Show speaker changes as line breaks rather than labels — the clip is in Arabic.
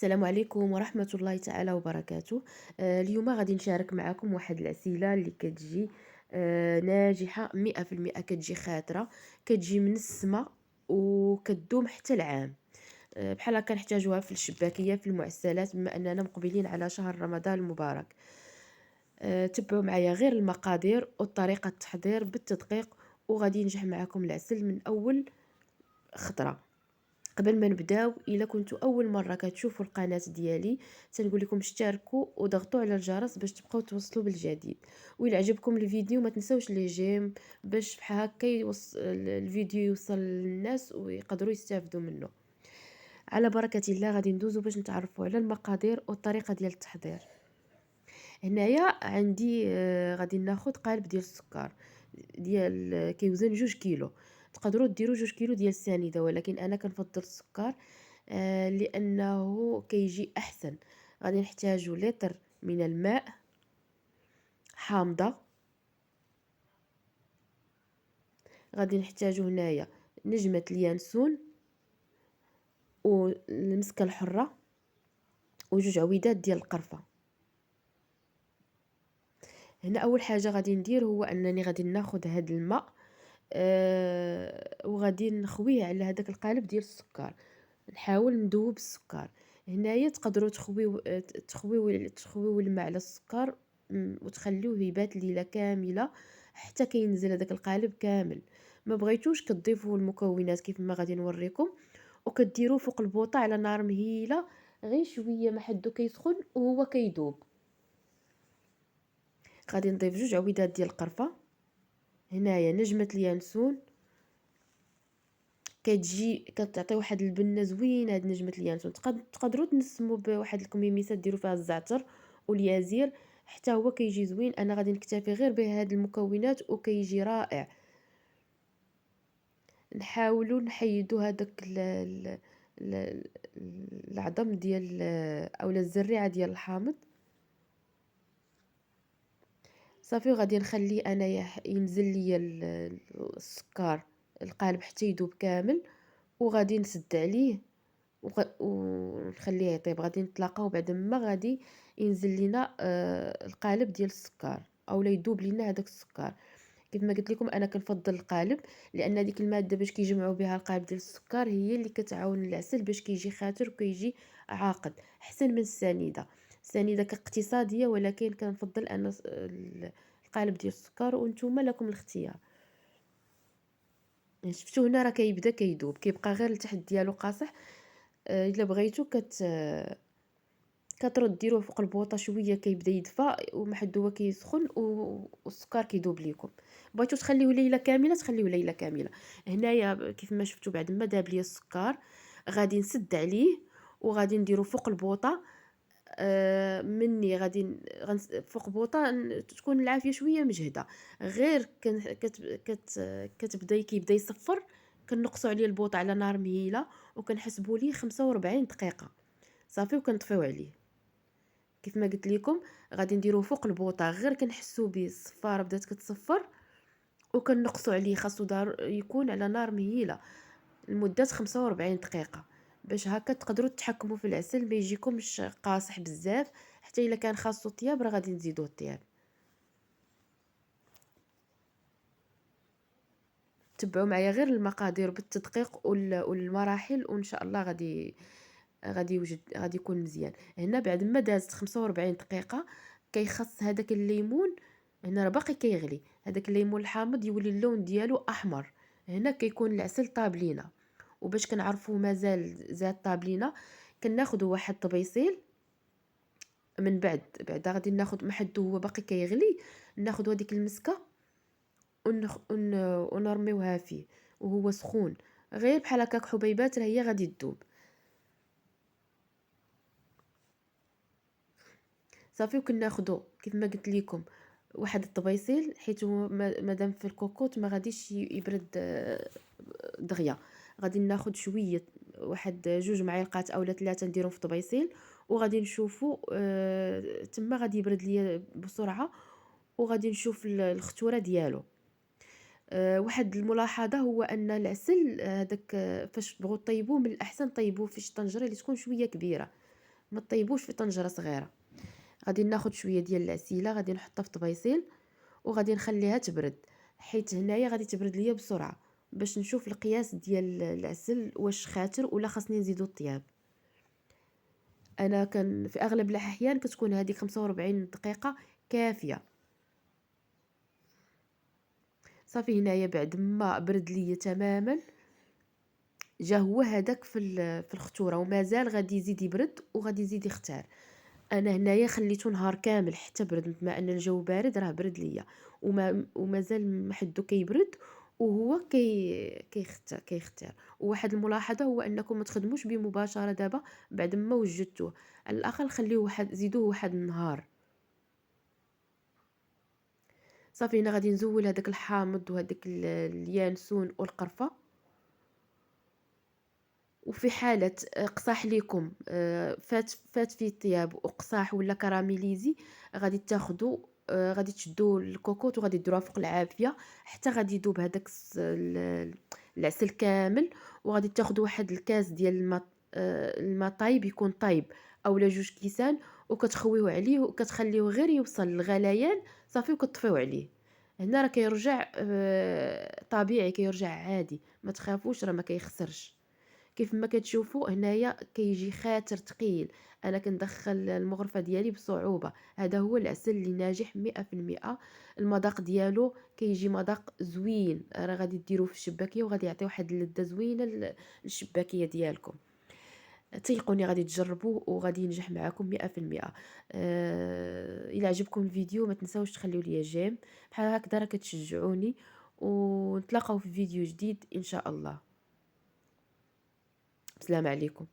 السلام عليكم ورحمة الله تعالى وبركاته. اليوم غادي نشارك معكم واحد العسيلة اللي كتجي ناجحة 100%، كتجي خاطرة، كتجي من السما وكتدوم حتى العام. بحال هكا نحتاجوها في الشباكية في المعسلات بما أننا مقبلين على شهر رمضان المبارك. تبعوا معايا غير المقادير وطريقة التحضير بالتدقيق، وغادي ينجح معكم العسل من أول خطرة. قبل ما نبداو، الا كنتو اول مره كتشوفوا القناه ديالي تنقول لكم اشتركوا وضغطوا على الجرس باش تبقاو توصلوا بالجديد. وإلا عجبكم الفيديو ما تنساوش لي جيم باش بحال هكا الفيديو يوصل للناس ويقدروا يستافدوا منه. على بركه الله غادي ندوزو باش نتعرفوا على المقادير والطريقه ديال التحضير. هنايا عندي غادي ناخذ قالب ديال السكر ديال كيوزن 2 كيلو. تقدروا ديروا 2 كيلو ديال السنيده، ولكن انا كنفضل السكر لانه كيجي احسن. غادي نحتاجو لتر من الماء حامضه. غادي نحتاجو هنايا نجمه اليانسون والمسكه الحره وجوج عويدات ديال القرفه. هنا اول حاجه غادي ندير هو انني غادي ناخذ هاد الماء وغادي نخويه على هذاك القالب ديال السكر. نحاول ندوب السكر. هنايا تقدروا تخويو الماء على السكر وتخليوه يبات ليله كامله حتى كينزل هذاك القالب كامل. ما بغيتوش كتضيفوا المكونات كيف ما غادي نوريكم، وكديروه فوق البوطه على نار مهيله غير شويه ما حدو كيسخن وهو كيدوب. غادي نضيف 2 عويدات ديال القرفه. هنايا نجمه اليانسون كتعطي واحد البنه زوينه. هاد نجمه اليانسون تقدروا تنسموا بواحد الكميميسه ديروا فيها الزعتر واليازير حتى هو كيجي زوين. انا غادي نكتفي غير بهاد المكونات وكيجي رائع. نحاولوا نحيدوا هذاك ال- العظم ديال اولا الزريعه ديال الحامض. صافي، وغادي نخليه انا ينزل ليا السكر القالب حتى يذوب كامل، وغادي نسد عليه ونخليه يطيب. غادي نتلاقاو بعد ما غادي ينزل لينا القالب ديال السكر اولا يذوب لينا هذاك السكر. كيف ما قلت لكم انا كنفضل القالب، لان ديك الماده باش كيجمعوا بها القالب ديال السكر هي اللي كتعاون العسل باش كيجي خاتر وكيجي عاقد احسن من السنيده. السنيده كاقتصاديه، ولكن كنفضل انا القالب ديال السكر، وانتم لكم الاختيار. شفتوا هنا راه كيبدا كيذوب، كيبقى غير التحت ديالو قاصح. الا بغيتو كترد ديروه فوق البوطه شويه كيبدا يدفى ومحد هو كيسخن والسكر كيذوب ليكم. بغيتو تخليوه ليله كامله تخليوه ليله كامله. هنايا كيف ما شفتوا بعد ما داب ليا السكر غادي نسد عليه وغادي نديرو فوق البوطه. مني غادي فوق بوطه تكون العافيه شويه مجهده. غير كيبدا يصفر، كنقصوا عليه البوطه على نار مهيله وكنحسبوا ليه 45 دقيقه. صافي وكنطفيو عليه. كيف ما قلت لكم غادي نديروه فوق البوطه، غير كنحسوا به الصفاره بدات كتصفر وكنقصوا عليه. خاصو دار يكون على نار مهيله لمده 45 دقيقه باش هكا تقدروا تتحكموا في العسل ما يجيكمش قاصح بزاف. حتى الا كان خاصو طياب راه غادي نزيدوه الطياب. تبعوا معايا غير المقادير بالتدقيق والمراحل وان شاء الله غادي يكون مزيان. هنا بعد ما دازت 45 دقيقه كيخص هذاك الليمون. هنا راه باقي كيغلي هذاك الليمون الحامض يولي اللون ديالو احمر. هنا كيكون العسل طاب لينا. وباش كنعرفوا مازال زاد طاب لينا كناخذوا واحد طبيصيل. من بعد غادي ناخذ محدو هو باقي كيغلي، ناخذ هذيك المسكه ونرميوها فيه وهو سخون. غير بحال هكاك حبيبات راه هي غادي تذوب. صافي وكناخدو كيف ما قلت لكم واحد الطبيصيل، حيت هو مادام في الكوكوط ما غاديش يبرد دغيا. غادي ناخد شويه واحد 2 معالق اولا 3 نديرهم في طبيصيل وغادي نشوفوا تما غادي يبرد ليا بسرعه. وغادي نشوف الخطوره ديالو. واحد الملاحظه هو ان العسل هذاك فاش تبغوا طيبوه من الاحسن طيبوه في شي طنجره اللي تكون شويه كبيره ما طيبوش في طنجرة صغيرة. غادي ناخد شوية ديال العسيلة، غادي نحطها في طبيصيل وغادي نخليها تبرد، حيت هنايا غادي تبرد ليا بسرعة، باش نشوف القياس ديال العسل واش خاتر ولا خاصني نزيدو الطياب. انا كان في اغلب الاحيان كتكون هذيك 45 دقيقة كافية. صافي هنايا بعد ما برد ليا تماما، جا هو هذاك في الخطوره ومازال غادي يزيد يبرد وغادي يزيد يختار. انا هنايا خليته نهار كامل حتى برد، بما ان الجو بارد راه برد ليا ومازال محدو كيبرد وهو كيختار. وواحد الملاحظه هو انكم ما تخدموش به مباشره دابا بعد ما وجدتوه، على الاقل خليوه زيدوه واحد النهار. صافي هنا غادي نزول هذاك الحامض وهذاك اليانسون والقرفه. وفي حالة قصاح ليكم فات فيه الطياب وقصاح ولا كراميليزي، غادي تاخدو غادي تشدو الكوكوط وغادي ديروها فوق العافية حتى غادي يذوب هذاك العسل كامل. وغادي تاخدو واحد الكاس ديال الماء، الماء طايب يكون طايب اولا 2 كيسان، وكتخويوه عليه وكتخليوه غير يوصل للغليان صافي وكتطفيو عليه. هنا راه كيرجع طبيعي، كيرجع عادي، ما تخافوش راه ما كيخسرش. كيف ما كتشوفوا هنايا كيجي خاتر ثقيل. انا كندخل المغرفه ديالي بصعوبه. هذا هو العسل اللي ناجح 100%. المذاق ديالو كيجي مذاق زوين، راه غادي ديروه في الشباكيه وغادي يعطي واحد اللذه زوينه للشباكيه ديالكم. تيقوني غادي تجربوه وغادي ينجح معكم 100%. الى عجبكم الفيديو ما تنساوش تخليو لي جيم، بحال هكذا راه كتشجعوني. ونتلاقاو في فيديو جديد ان شاء الله. السلام عليكم.